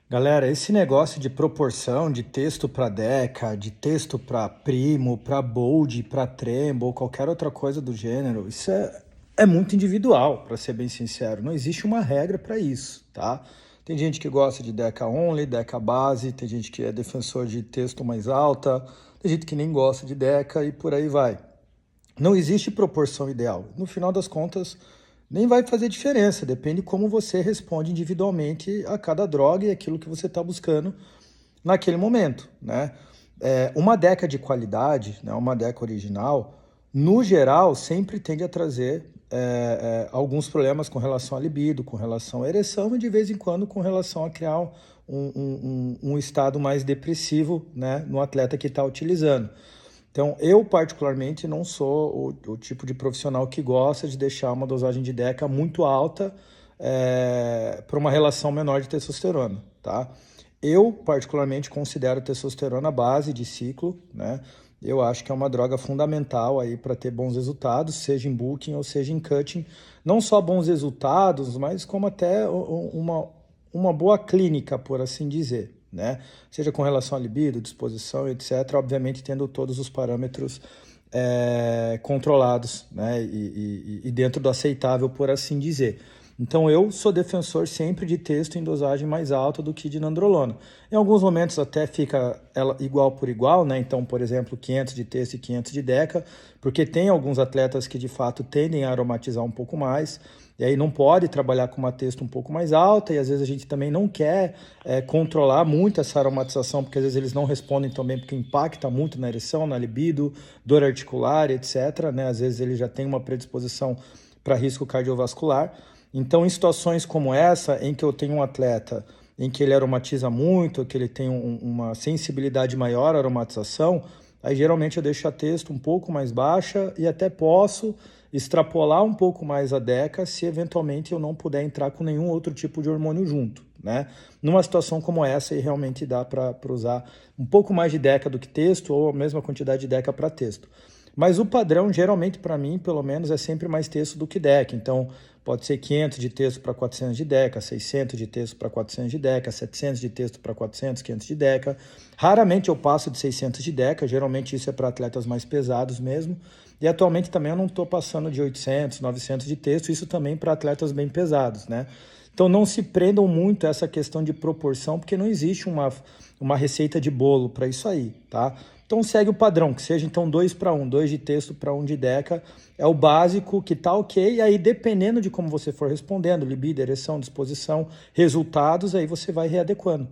Galera, esse negócio de proporção de texto para Deca, de texto para Primo, para Bold, para Tremble, qualquer outra coisa do gênero, isso é muito individual, para ser bem sincero. Não existe uma regra para isso, tá? Tem gente que gosta de Deca only, Deca base, tem gente que é defensor de texto mais alta, tem gente que nem gosta de Deca e por aí vai. Não existe proporção ideal. No final das contas, nem vai fazer diferença. Depende como você responde individualmente a cada droga e aquilo que você está buscando naquele momento, né? Uma deca de qualidade, né, uma deca original, no geral, sempre tende a trazer alguns problemas com relação à libido, com relação à ereção e de vez em quando com relação a criar um estado mais depressivo, né, no atleta que está utilizando. Então, eu particularmente não sou o tipo de profissional que gosta de deixar uma dosagem de DECA muito alta para uma relação menor de testosterona, tá? Eu particularmente considero a testosterona base de ciclo, né? Eu acho que é uma droga fundamental aí para ter bons resultados, seja em booking ou seja em cutting. Não só bons resultados, mas como até uma boa clínica, por assim dizer, né? Seja com relação à libido, disposição, etc. Obviamente tendo todos os parâmetros controlados, né? E dentro do aceitável, por assim dizer. Então eu sou defensor sempre de texto em dosagem mais alta do que de nandrolona. Em alguns momentos até fica ela igual por igual, né? Então, por exemplo, 500 de texto e 500 de deca, porque tem alguns atletas que de fato tendem a aromatizar um pouco mais, e aí não pode trabalhar com uma texto um pouco mais alta, e às vezes a gente também não quer controlar muito essa aromatização, porque às vezes eles não respondem tão bem, porque impacta muito na ereção, na libido, dor articular, etc., né? Às vezes ele já tem uma predisposição para risco cardiovascular. Então, em situações como essa, em que eu tenho um atleta em que ele aromatiza muito, que ele tem uma sensibilidade maior à aromatização, aí geralmente eu deixo a texto um pouco mais baixa e até posso extrapolar um pouco mais a DECA se eventualmente eu não puder entrar com nenhum outro tipo de hormônio junto, né? Numa situação como essa, aí realmente dá para usar um pouco mais de DECA do que texto ou a mesma quantidade de DECA para texto. Mas o padrão, geralmente, para mim, pelo menos, é sempre mais texto do que DECA. Então, pode ser 500 de texto para 400 de DECA, 600 de texto para 400 de DECA, 700 de texto para 400, 500 de DECA. Raramente eu passo de 600 de DECA, geralmente isso é para atletas mais pesados mesmo. E atualmente também eu não estou passando de 800, 900 de texto, isso também para atletas bem pesados, né? Então não se prendam muito a essa questão de proporção, porque não existe uma receita de bolo para isso aí, tá? Então segue o padrão, que seja então 2 para 1, 2 de texto para 1 de deca, é o básico que tá ok, e aí dependendo de como você for respondendo, libido, ereção, disposição, resultados, aí você vai readequando.